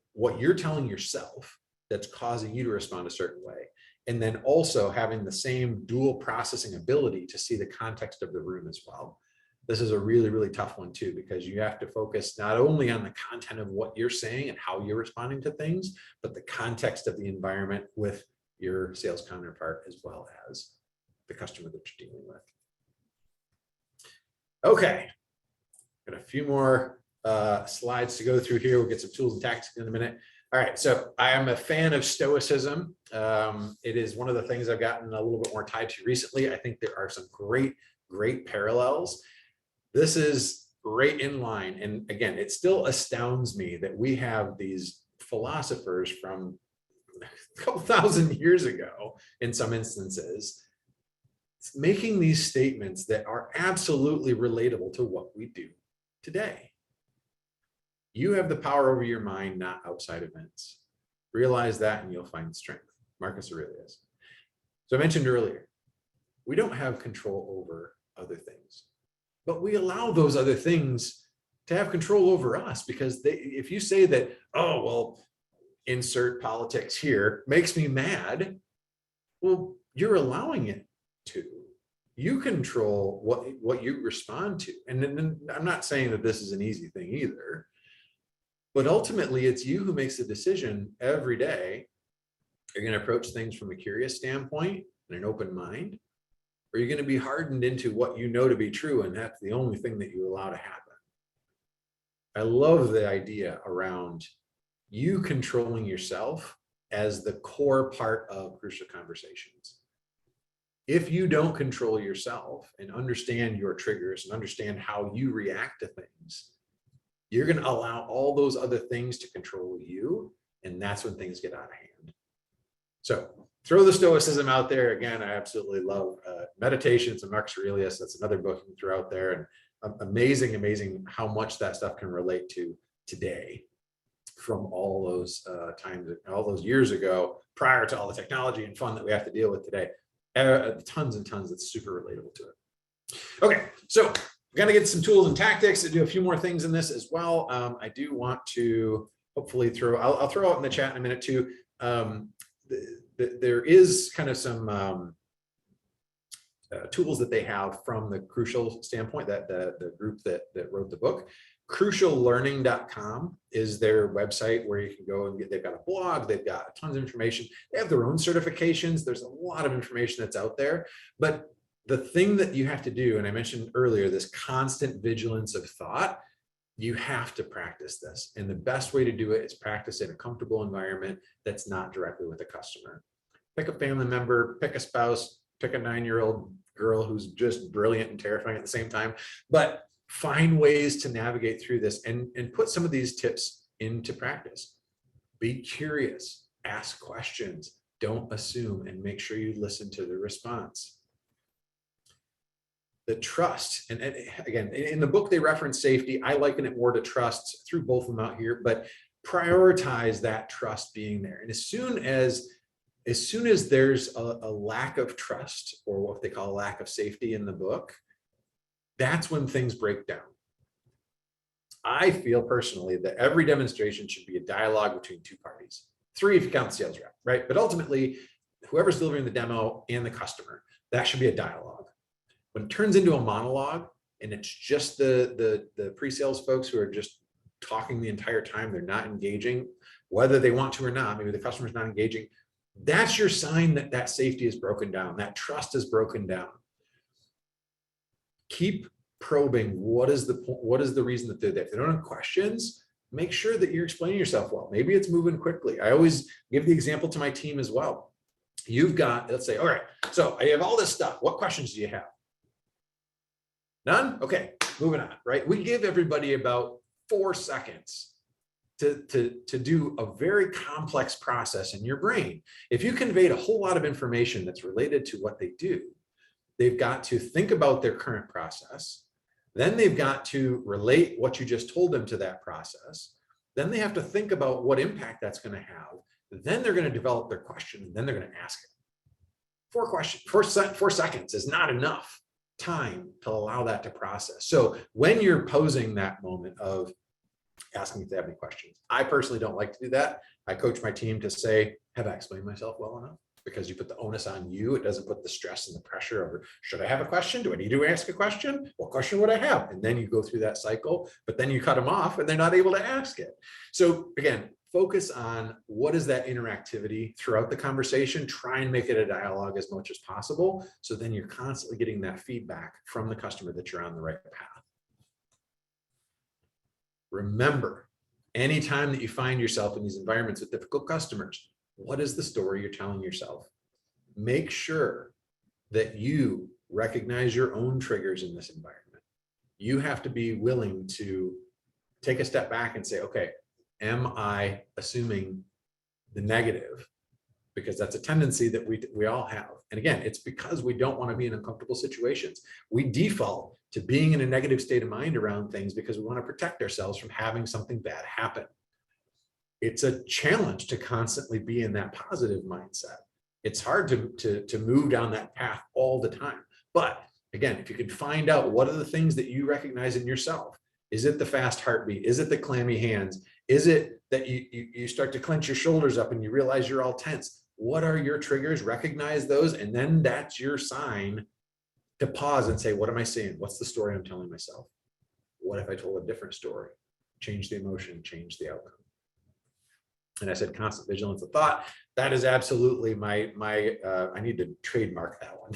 telling yourself that's causing you to respond a certain way. And then also having the same dual processing ability to see the context of the room as well. This is a really, really tough one too, because you have to focus not only on the content of what you're saying and how you're responding to things, but the context of the environment with your sales counterpart as well as the customer that you're dealing with. Okay, got a few more slides to go through here. We'll get some tools and tactics in a minute. All right, so I am a fan of Stoicism. It is one of the things I've gotten a little bit more tied to recently. I think there are some great parallels. This is right in line. And again, it still astounds me that we have these philosophers from a couple thousand years ago, in some instances, making these statements that are absolutely relatable to what we do today. You have the power over your mind, not outside events. Realize that and you'll find strength. Marcus Aurelius. So I mentioned earlier, we don't have control over other things, but we allow those other things to have control over us, because if you say that, oh, well, insert politics here makes me mad, well, you're allowing it to. You control what you respond to. And then I'm not saying that this is an easy thing either, but ultimately it's you who makes the decision every day. Are you going to approach things from a curious standpoint and an open mind? Or are you going to be hardened into what you know to be true, and that's the only thing that you allow to happen? I love the idea around you controlling yourself as the core part of crucial conversations. If you don't control yourself and understand your triggers and understand how you react to things, you're going to allow all those other things to control you, and that's when things get out of hand. So throw the Stoicism out there. Again, I absolutely love Meditations of Marcus Aurelius. That's another book you can throw out there. And amazing how much that stuff can relate to today from all those times, all those years ago, prior to all the technology and fun that we have to deal with today. Tons and tons that's super relatable to it. Okay, so we're going to get some tools and tactics to do a few more things in this as well. I do want to hopefully I'll throw out in the chat in a minute too. There is kind of some tools that they have from the Crucial standpoint, that the group that wrote the book. Cruciallearning.com is their website where you can go and they've got a blog, they've got tons of information. They have their own certifications. There's a lot of information that's out there. But the thing that you have to do, and I mentioned earlier, this constant vigilance of thought, you have to practice this. And the best way to do it is practice in a comfortable environment that's not directly with a customer. Pick a family member, pick a spouse, pick a 9-year-old girl who's just brilliant and terrifying at the same time. But find ways to navigate through this and put some of these tips into practice. Be curious, ask questions, don't assume, and make sure you listen to the response. The trust, and again, in the book, they reference safety. I liken it more to trust through both of them out here, but prioritize that trust being there. And as soon as there's a lack of trust, or what they call a lack of safety in the book, that's when things break down. I feel personally that every demonstration should be a dialogue between two parties. 3 if you count the sales rep, right? But ultimately, whoever's delivering the demo and the customer, that should be a dialogue. When it turns into a monologue and it's just the pre-sales folks who are just talking the entire time, they're not engaging, whether they want to or not, maybe the customer's not engaging, that's your sign that that safety is broken down, that trust is broken down. Keep probing what is the reason that they're there. If they don't have questions, make sure that you're explaining yourself well. Maybe it's moving quickly. I always give the example to my team as well. You've got, let's say, all right, so I have all this stuff. What questions do you have? None? Okay, moving on, right? We give everybody about 4 seconds to do a very complex process in your brain. If you conveyed a whole lot of information that's related to what they do, they've got to think about their current process. Then they've got to relate what you just told them to that process. Then they have to think about what impact that's going to have. Then they're going to develop their question, and then they're going to ask it. 4 seconds is not enough time to allow that to process. So when you're posing that moment of asking if they have any questions, I personally don't like to do that. I coach my team to say, have I explained myself well enough? Because you put the onus on you. It doesn't put the stress and the pressure of, should I have a question? Do I need to ask a question? What question would I have? And then you go through that cycle, but then you cut them off and they're not able to ask it. So again, focus on what is that interactivity throughout the conversation. Try and make it a dialogue as much as possible. So then you're constantly getting that feedback from the customer that you're on the right path. Remember, anytime that you find yourself in these environments with difficult customers, what is the story you're telling yourself? Make sure that you recognize your own triggers in this environment. You have to be willing to take a step back and say, okay, am I assuming the negative? Because that's a tendency that we all have. And again, it's because we don't want to be in uncomfortable situations. We default to being in a negative state of mind around things because we want to protect ourselves from having something bad happen. It's a challenge to constantly be in that positive mindset. It's hard to move down that path all the time. But again, if you can find out what are the things that you recognize in yourself, is it the fast heartbeat? Is it the clammy hands? Is it that you start to clench your shoulders up and you realize you're all tense? What are your triggers? Recognize those. And then that's your sign to pause and say, what am I seeing? What's the story I'm telling myself? What if I told a different story? Change the emotion, change the outcome. And I said constant vigilance of thought. That is absolutely my I need to trademark that one.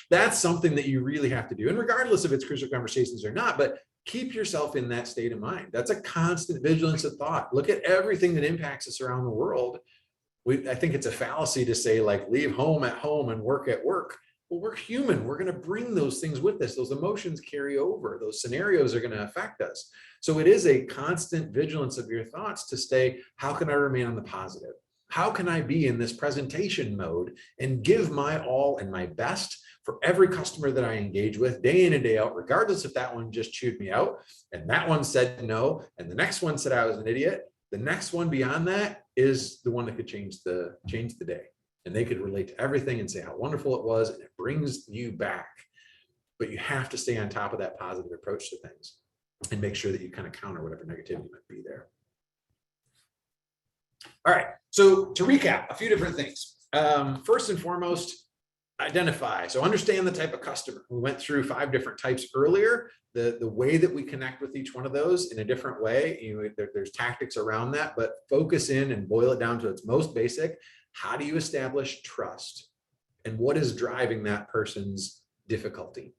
That's something that you really have to do. And regardless if it's crucial conversations or not, but keep yourself in that state of mind. That's a constant vigilance of thought. Look at everything that impacts us around the world. I think it's a fallacy to say, like, leave home at home and work at work. Well, we're human. We're going to bring those things with us. Those emotions carry over. Those scenarios are going to affect us. So it is a constant vigilance of your thoughts to stay, how can I remain on the positive? How can I be in this presentation mode and give my all and my best for every customer that I engage with day in and day out, regardless if that one just chewed me out and that one said no, and the next one said I was an idiot. The next one beyond that is the one that could change the day. And they could relate to everything and say how wonderful it was, and it brings you back. But you have to stay on top of that positive approach to things and make sure that you kind of counter whatever negativity might be there. All right, so to recap, a few different things. First and foremost, identify. So understand the type of customer. We went through 5 different types earlier. The way that we connect with each one of those in a different way, there's tactics around that, but focus in and boil it down to its most basic. How do you establish trust? And what is driving that person's difficulty?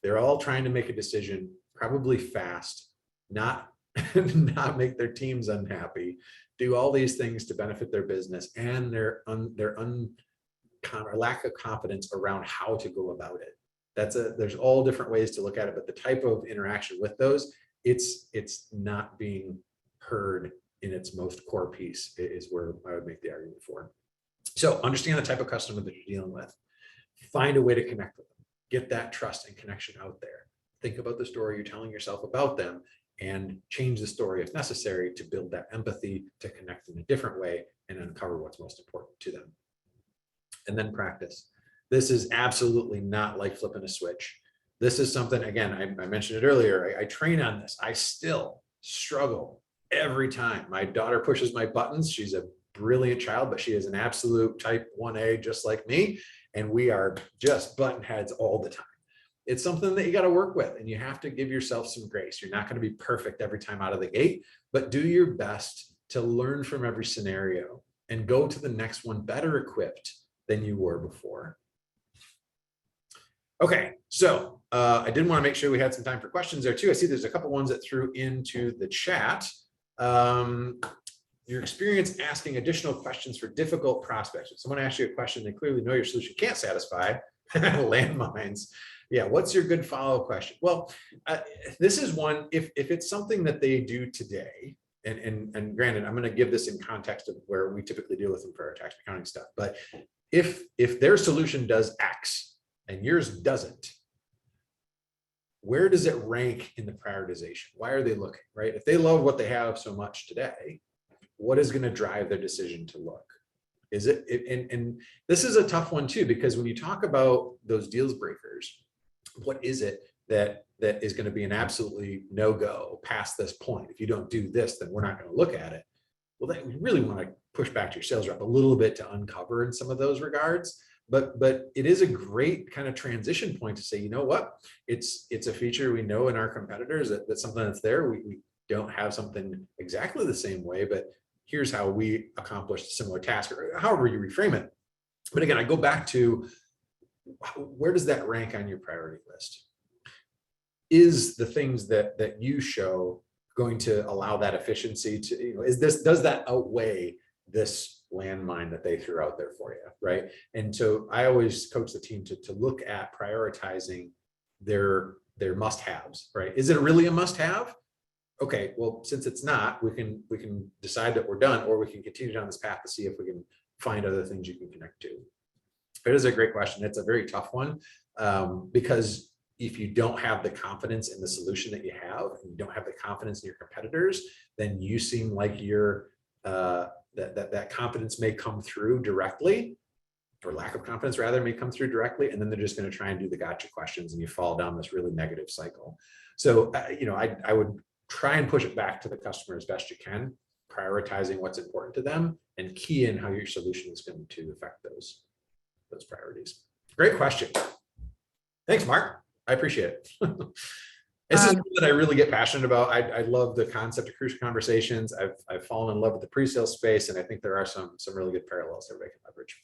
They're all trying to make a decision, probably fast, not make their teams unhappy, do all these things to benefit their business and their lack of confidence around how to go about it. There's all different ways to look at it, but the type of interaction with those, it's not being heard in its most core piece is where I would make the argument for. So understand the type of customer that you're dealing with. Find a way to connect with them. Get that trust and connection out there. Think about the story you're telling yourself about them and change the story if necessary to build that empathy, to connect in a different way and uncover what's most important to them. And then practice. This is absolutely not like flipping a switch. This is something, again, I mentioned it earlier, I train on this. I still struggle every time. My daughter pushes my buttons. She's a brilliant child, but she is an absolute type 1A, just like me. And we are just button heads all the time. It's something that you got to work with, and you have to give yourself some grace. You're not going to be perfect every time out of the gate, but do your best to learn from every scenario and go to the next one better equipped than you were before. Okay, so I did want to make sure we had some time for questions there too. I see there's a couple ones that threw into the chat. Your experience asking additional questions for difficult prospects. If someone asks you a question, they clearly know your solution can't satisfy. Landmines. Yeah, what's your good follow-up question? Well, this is one, if it's something that they do today and granted, I'm going to give this in context of where we typically deal with them for our tax and accounting stuff. But if their solution does X and yours doesn't, where does it rank in the prioritization? Why are they looking, right? If they love what they have so much today, what is going to drive their decision to look? Is it, and this is a tough one too, because when you talk about those deals breakers, what is it that is going to be an absolutely no-go past this point? If you don't do this, then we're not going to look at it. Well, we really want to push back to your sales rep a little bit to uncover in some of those regards. But it is a great kind of transition point to say, you know what, it's a feature we know in our competitors that's something that's there. We don't have something exactly the same way, but here's how we accomplished a similar task, or however you reframe it. But again, I go back to, where does that rank on your priority list? Is the things that you show going to allow that efficiency to, you know, does that outweigh this landmine that they threw out there for you, right? And so I always coach the team to look at prioritizing their must-haves, right? Is it really a must-have? Okay, well, since it's not, we can decide that we're done, or we can continue down this path to see if we can find other things you can connect to. It is a great question. It's a very tough one, because if you don't have the confidence in the solution that you have, and you don't have the confidence in your competitors, then you seem like you're that confidence may come through directly, or lack of confidence rather may come through directly, and then they're just going to try and do the gotcha questions, and you fall down this really negative cycle. So you know, I would try and push it back to the customer as best you can, prioritizing what's important to them, and key in how your solution is going to affect those priorities. Great question. Thanks, Mark. I appreciate it. This is something that I really get passionate about. I love the concept of crucial conversations. I've fallen in love with the pre-sale space, and I think there are some really good parallels everybody can leverage.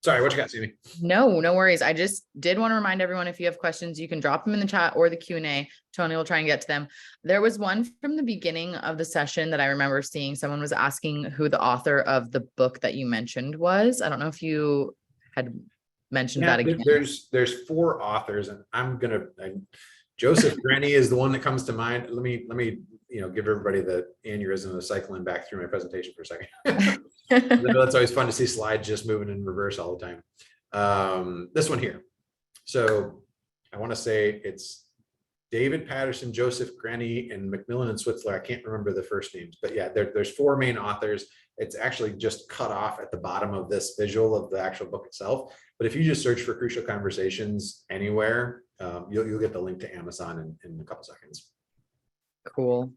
Sorry, what you got, Sammy? No worries. I just did want to remind everyone, if you have questions, you can drop them in the chat or the Q&A. Tony will try and get to them. There was one from the beginning of the session that I remember seeing. Someone was asking who the author of the book that you mentioned was. I don't know if you had mentioned that again. There's 4 authors, and Joseph Grenny is the one that comes to mind. Let me give everybody the aneurysm of cycling back through my presentation for a second. I know that's always fun to see slides just moving in reverse all the time. This one here. So I want to say it's David Patterson, Joseph Grenny, and Macmillan and Switzler. I can't remember the first names, but yeah, there's 4 main authors. It's actually just cut off at the bottom of this visual of the actual book itself. But if you just search for Crucial Conversations anywhere, you'll get the link to Amazon in a couple seconds. Cool.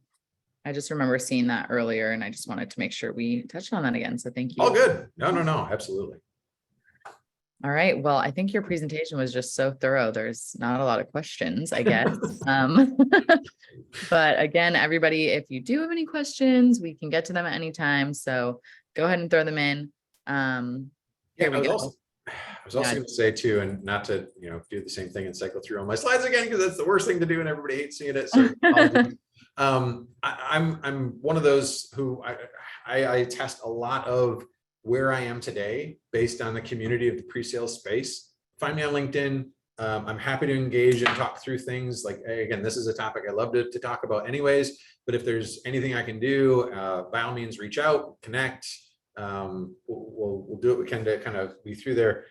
I just remember seeing that earlier, and I just wanted to make sure we touched on that again. So thank you. Oh, good. No, absolutely. All right. Well, I think your presentation was just so thorough. There's not a lot of questions, I guess. But again, everybody, if you do have any questions, we can get to them at any time. So go ahead and throw them in. Here we go. I was also going to say too, and not to do the same thing and cycle through all my slides again, because that's the worst thing to do, and everybody hates seeing it. So I'm one of those who I test a lot of where I am today based on the community of the pre-sale space. Find me on LinkedIn. I'm happy to engage and talk through things. Like, hey, again, this is a topic I love to talk about anyways, but if there's anything I can do, by all means, reach out, connect. We'll do what we can to kind of be through there.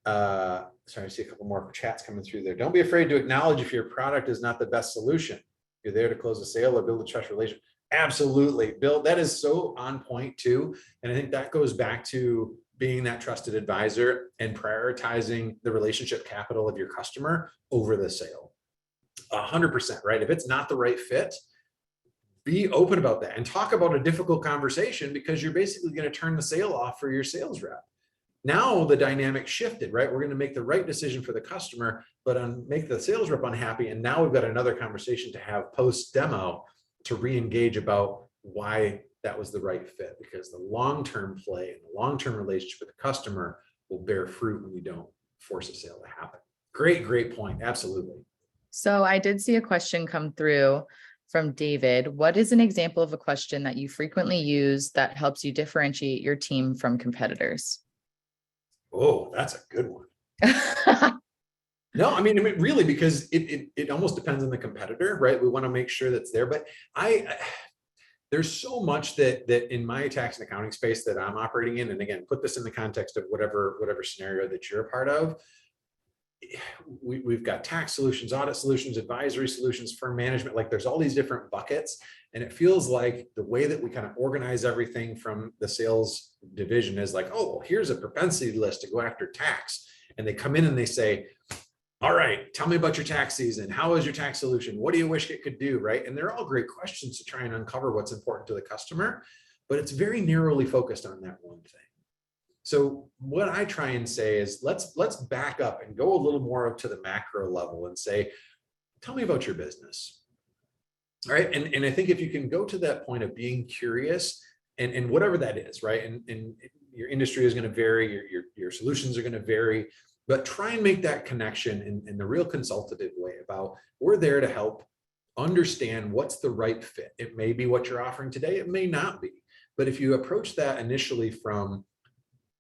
Sorry, I see a couple more chats coming through there. Don't be afraid to acknowledge if your product is not the best solution. You're there to close a sale or build a trust relation. Absolutely, Bill. That is so on point too. And I think that goes back to being that trusted advisor and prioritizing the relationship capital of your customer over the sale. 100%, right? If it's not the right fit, be open about that and talk about a difficult conversation, because you're basically going to turn the sale off for your sales rep. Now the dynamic shifted, right? We're going to make the right decision for the customer, but make the sales rep unhappy. And now we've got another conversation to have post demo to re-engage about why that was the right fit, because the long-term play and the long-term relationship with the customer will bear fruit when you don't force a sale to happen. Great point. Absolutely. So I did see a question come through from David. What is an example of a question that you frequently use that helps you differentiate your team from competitors? Oh, that's a good one. No, I mean, really, because it almost depends on the competitor, right? We want to make sure that's there. But there's so much that in my tax and accounting space that I'm operating in, and again, put this in the context of whatever scenario that you're a part of. We've got tax solutions, audit solutions, advisory solutions, firm management, like there's all these different buckets. And it feels like the way that we kind of organize everything from the sales division is like, oh, well, here's a propensity list to go after tax. And they come in and they say, all right, tell me about your tax season. How is your tax solution? What do you wish it could do? Right. And they're all great questions to try and uncover what's important to the customer, but it's very narrowly focused on that one thing. So what I try and say is let's back up and go a little more up to the macro level and say, tell me about your business. All right. And I think if you can go to that point of being curious and whatever that is, right? And your industry is going to vary, your solutions are going to vary, but try and make that connection in the real consultative way about we're there to help understand what's the right fit. It may be what you're offering today. It may not be. But if you approach that initially from,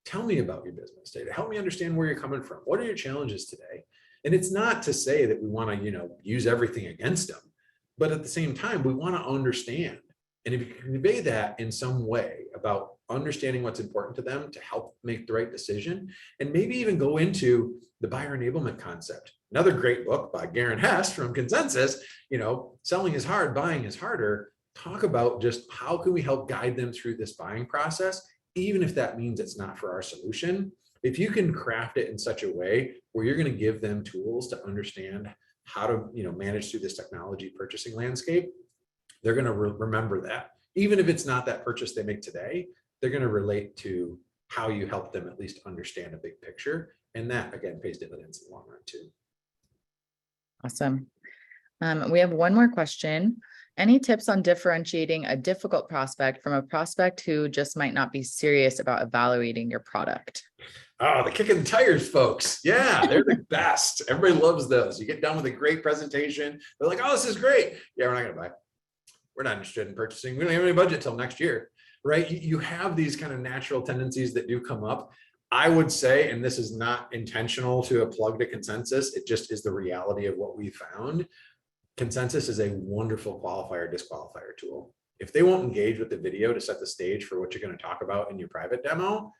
tell me about your business data, help me understand where you're coming from. What are your challenges today? And it's not to say that we want to, use everything against them, but at the same time, we want to understand. And if you can convey that in some way about understanding what's important to them to help make the right decision, and maybe even go into the buyer enablement concept. Another great book by Garen Hess from Consensus, selling is hard, buying is harder. Talk about just how can we help guide them through this buying process, even if that means it's not for our solution. If you can craft it in such a way where you're going to give them tools to understand how to manage through this technology purchasing landscape, they're going to remember that. Even if it's not that purchase they make today, they're going to relate to how you help them at least understand a big picture. And that, again, pays dividends in the long run too. Awesome. We have one more question. Any tips on differentiating a difficult prospect from a prospect who just might not be serious about evaluating your product? Oh, the kicking the tires folks. Yeah, they're the best. Everybody loves those. You get done with a great presentation. They're like, oh, this is great. Yeah, we're not going to buy. We're not interested in purchasing. We don't have any budget till next year, right? You have these kind of natural tendencies that do come up. I would say, and this is not intentional to a plug to Consensus, it just is the reality of what we found. Consensus is a wonderful qualifier disqualifier tool. If they won't engage with the video to set the stage for what you're going to talk about in your private demo,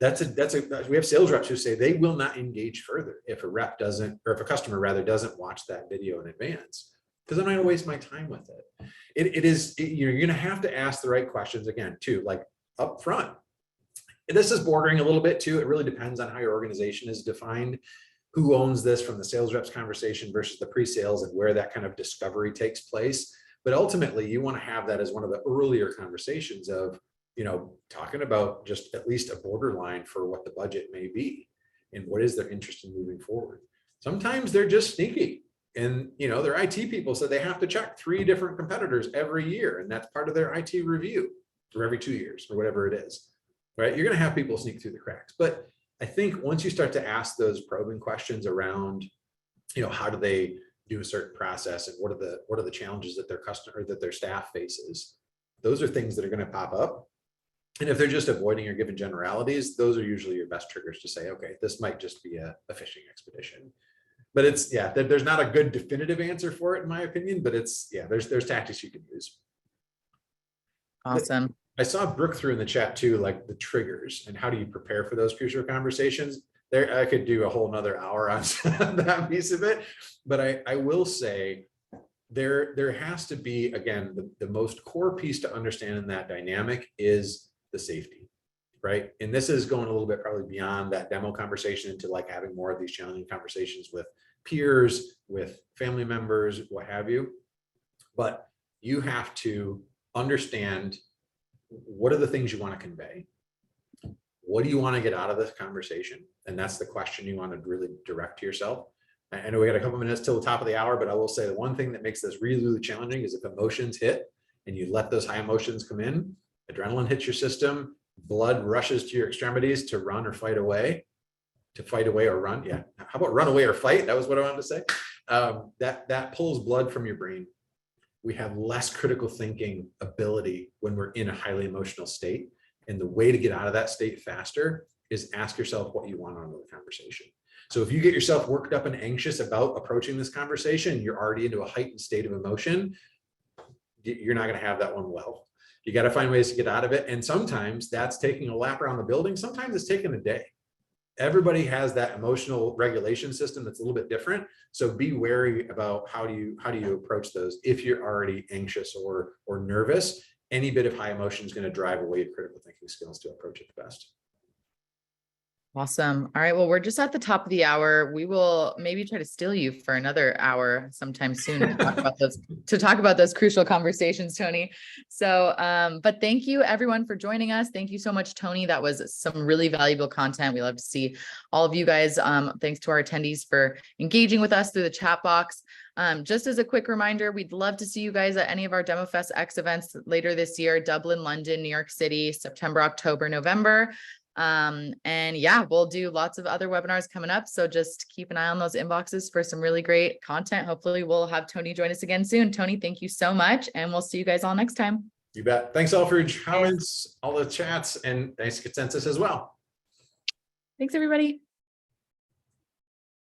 we have sales reps who say they will not engage further if a rep doesn't, or if a customer rather doesn't watch that video in advance, because I'm not going to waste my time with it. You're going to have to ask the right questions again too, like up front. And this is bordering a little bit too. It really depends on how your organization is defined. Who owns this from the sales reps conversation versus the pre-sales and where that kind of discovery takes place. But ultimately, you want to have that as one of the earlier conversations of, talking about just at least a borderline for what the budget may be and what is their interest in moving forward. Sometimes they're just sneaky and, their IT people said they have to check 3 different competitors every year. And that's part of their IT review or every 2 years or whatever it is, right? You're going to have people sneak through the cracks. But I think once you start to ask those probing questions around, how do they do a certain process and what are the challenges that their customer or that their staff faces, those are things that are going to pop up. And if they're just avoiding or giving generalities, those are usually your best triggers to say, okay, this might just be a fishing expedition. But there's not a good definitive answer for it in my opinion, but there's tactics you can use. Awesome. I saw Brooke threw in the chat too, like the triggers and how do you prepare for those crucial conversations. There, I could do a whole nother hour on that piece of it, but I will say there has to be, again, the most core piece to understand in that dynamic is the safety, right? And this is going a little bit probably beyond that demo conversation into like having more of these challenging conversations with peers, with family members, what have you. But you have to understand what are the things you want to convey? What do you want to get out of this conversation? And that's the question you want to really direct to yourself. I know we got a couple minutes till the top of the hour, but I will say the one thing that makes this really, really challenging is if emotions hit and you let those high emotions come in, adrenaline hits your system, blood rushes to your extremities to run or fight away, or run. Yeah. How about run away or fight? That was what I wanted to say. That pulls blood from your brain. We have less critical thinking ability when we're in a highly emotional state. And the way to get out of that state faster is ask yourself what you want out of the conversation. So if you get yourself worked up and anxious about approaching this conversation, you're already into a heightened state of emotion, you're not going to have that one well. You got to find ways to get out of it. And sometimes that's taking a lap around the building. Sometimes it's taking a day. Everybody has that emotional regulation system that's a little bit different. So be wary about how do you approach those if you're already anxious or nervous. Any bit of high emotion is going to drive away your critical thinking skills to approach it the best. Awesome. All right. Well, we're just at the top of the hour. We will maybe try to steal you for another hour sometime soon to talk about those crucial conversations, Tony. So, but thank you everyone for joining us. Thank you so much, Tony. That was some really valuable content. We love to see all of you guys. Thanks to our attendees for engaging with us through the chat box. Just as a quick reminder, we'd love to see you guys at any of our DemoFest X events later this year: Dublin, London, New York City, September, October, November. And yeah, we'll do lots of other webinars coming up. So just keep an eye on those inboxes for some really great content. Hopefully we'll have Tony join us again soon. Tony, thank you so much. And we'll see you guys all next time. You bet. Thanks all for your comments, all the chats, and thanks to Consensus as well. Thanks, everybody.